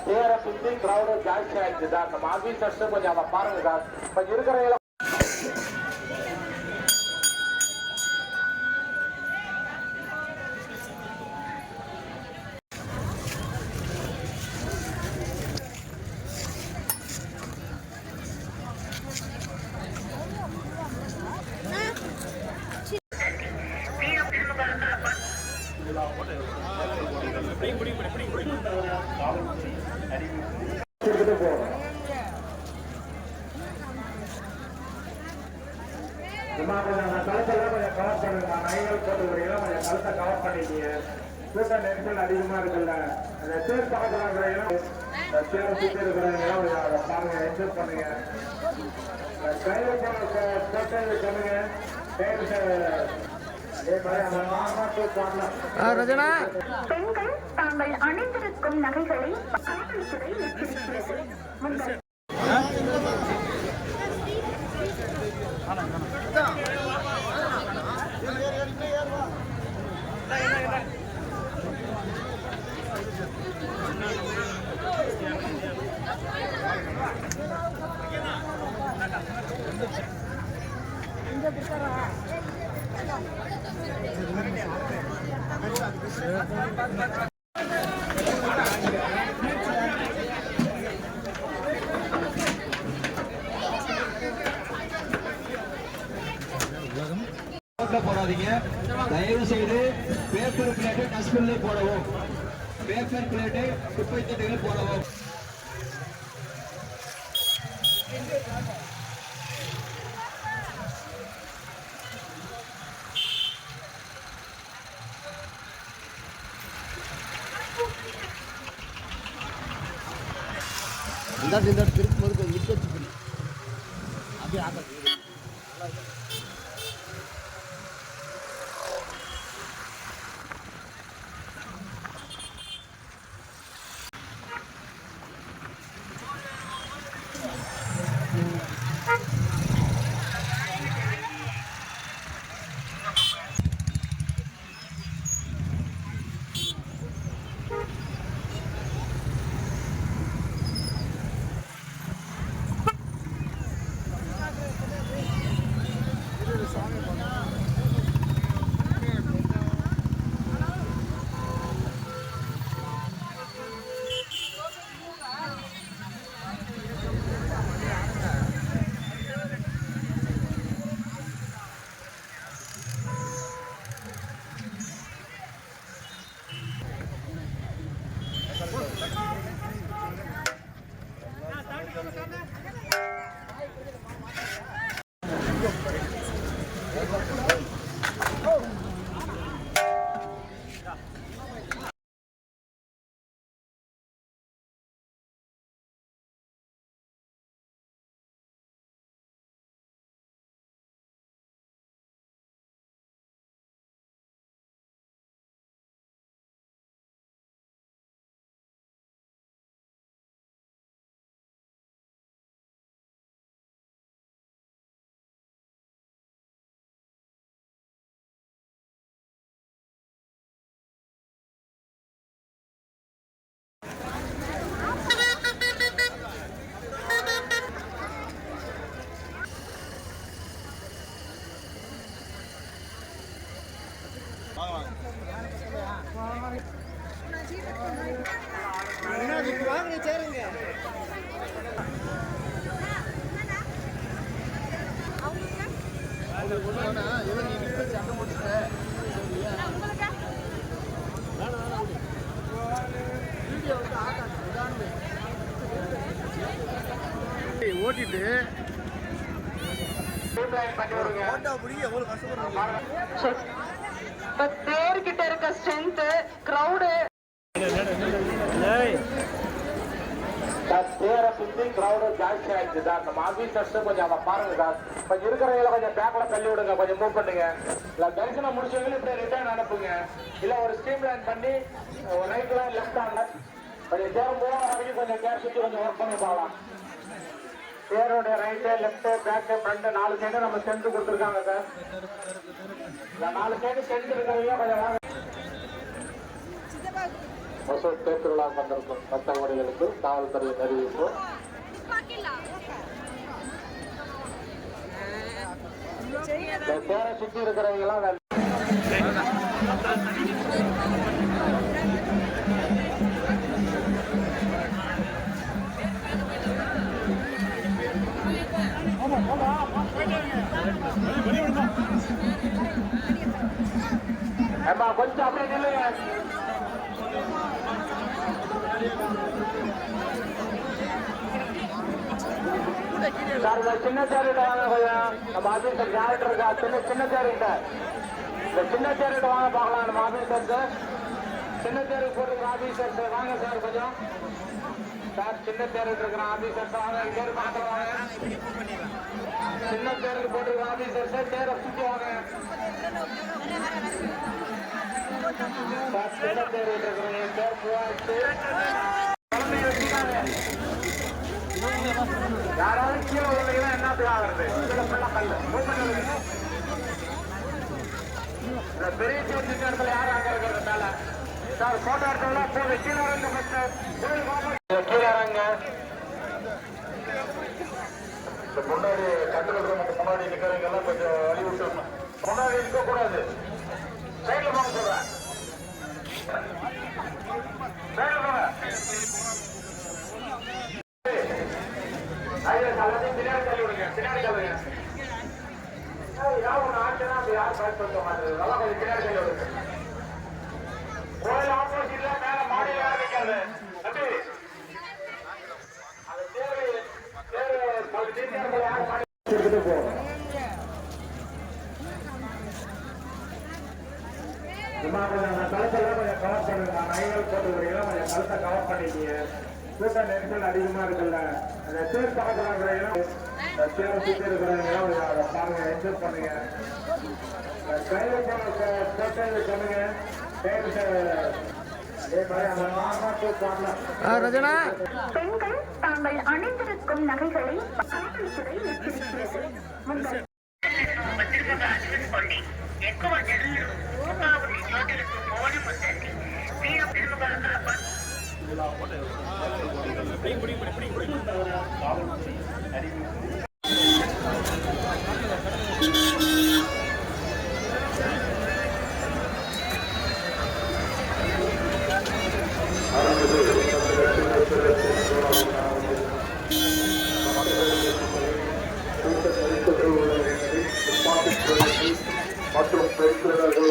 தேரை சுத்தி கிரௌடு ஜாஸ்தி ஆயிடுச்சு சார். நம்ம ஆபீசர்ஸ் கொஞ்சம் அதை பாருங்க சார். கொஞ்சம் இருக்கிற கலத்தெல்லாம் கொஞ்சம் கவர் பண்ணுங்கம்மா. நைகள் போட்டு விடுறீங்களா கொஞ்சம் கலத்தை கவர் பண்ணிட்டீங்க. கூட்ட நெரிசல் அதிகமா இருக்குல்ல, அந்த சேர் பக்கத்தில் இருக்கிறவங்க சேரை சுற்றி இருக்கிறவங்க கொஞ்சம் பாருங்க, என்ஜாய் பண்ணுங்க. கையில் போட்டது பண்ணுங்க. பெண்கள் தாங்கள் அணிந்திருக்கும் நகைகளை காவல்துறை எச்சரிக்கிறது. போடாதீங்க. தயவு செய்து பேப்பர் பிளேட்டை டஸ்ட்பின்ல போடவும். பேப்பர் பிளேட்டை குப்பை தொட்டியில் போடவும். இந்த திருப்பி கொஞ்சம் நிற்க வச்சுக்கணும். அப்படியே ஆக ஓட்டிட்டு தேர்கிட்ட இருக்க ஸ்ட்ரென்த் கிரௌடு தேரை சுத்தி கிரௌடு ஜாஸ்தி ஆயிடுச்சு சார். நம்ம ஆபீசர்ஸ் கொஞ்சம் அதை பாருங்க சார். கொஞ்சம் இருக்கிறவங்கள கொஞ்சம் பேக்ல தள்ளி விடுங்க, கொஞ்சம் மூவ் பண்ணுங்க. இல்ல தரிசனம் முடிச்சவங்களும் இப்படி ரிட்டர்ன் அனுப்புங்க. இல்ல ஒரு ஸ்ட்ரீம் லைன் பண்ணி ரைட் லைன் லெஃப்ட் ஹேண்ட்ல கொஞ்சம் தேர் போற வரைக்கும் கொஞ்சம் தேர் சுத்தி கொஞ்சம் ஒர்க் பண்ணி போகலாம். தேரோட right left back front 4 side நம்ம சென்ட் கொடுத்துருக்காங்க சார். இந்த 4 சைடு சென்ட் இருக்கிறவங்க கொஞ்சம் வாங்க. ஒசூர் தேர்திருவிழா வந்திருக்கும் பக்தகோடிகளுக்கு காவல்துறையின் அறிவிப்பு. இந்த தேரை சுற்றி இருக்கிறவங்க எல்லாம் ஏம்மா கொஞ்சம் அப்படியே நில்லுங்க. சார் இந்த சின்ன சேரிட்ட வாங்க கொஞ்சம். நம்ம ஆபீசர் கேரக்டர் இருக்கா சின்ன சேரிட்ட, இந்த சின்ன சேரிட்ட வாங்க பார்க்கலாம். நம்ம ஆபீசர்ஸ் சின்ன சேருக்கு போட்டுருக்க ஆபீசர்ஸ் வாங்க சார் கொஞ்சம். சார் சின்ன சேரிட்டு இருக்கிற ஆபீசர்ஸ் வாங்க, பேர் பார்க்கலாம் வாங்க. சின்ன சேருக்கு போட்டுருக்க ஆபீசர்ஸ் சேரை சுற்றி வாங்க. சார் சின்ன சேரிட்டு இருக்கிறவங்க பேர் பூவாச்சு. யாராவது கீழே உள்ளீங்கன்னா என்னத்துக்கு ஆகிறது? இந்த பெரிய சேர்த்து இடத்துல யாரும் அங்க இருக்கிறதுனால சார் போட்டோ எடுத்தோம்னா போது கீழே இறங்க கீழே இறங்க. முன்னாடி கட்டுறது முன்னாடி நிக்கிறவங்க எல்லாம் கொஞ்சம் வழி விட்டு முன்னாடி இருக்க கூடாது. சைட்ல போக சொல்றேன். சைட்ல போங்க. பின்னாடி தள்ளி விடுங்க, பின்னாடி தள்ளுங்க. யார் ஒன்று ஆச்சுன்னா அது யார் பயன்படுத்த மாட்டேங்குது. அதெல்லாம் கொஞ்சம் பின்னாடி தள்ளி விடுங்க. கோயில் ஆப்போசிட்ல மேல மாடியில் யார் நிற்காது தம்பி. அந்த தேவை யார் மாடி எடுத்துட்டு போகும். கழுத்தெல்லாம் கொஞ்சம் கவர் பண்ணுங்க. நகைகள் போட்டுக்கிறீங்களா கொஞ்சம் கழுத்தை கவர் பண்ணிக்கீங்க. கூட்ட நெரிசல் அதிகமா இருக்குல்ல, அந்த தேர் பக்கத்துல இருக்கிறவங்க தேரை சுற்றி இருக்கிறவங்க அதை பாருங்க, என்ஜாய் பண்ணுங்க. கையில் போட்டது சொல்லுங்க. பெண்கள் தாங்கள் அணிந்திருக்கும் நகைகளை காவல்துறை எச்சரிக்கிறது. உங்கள் மற்றும் பெருக்கிறவர்கள்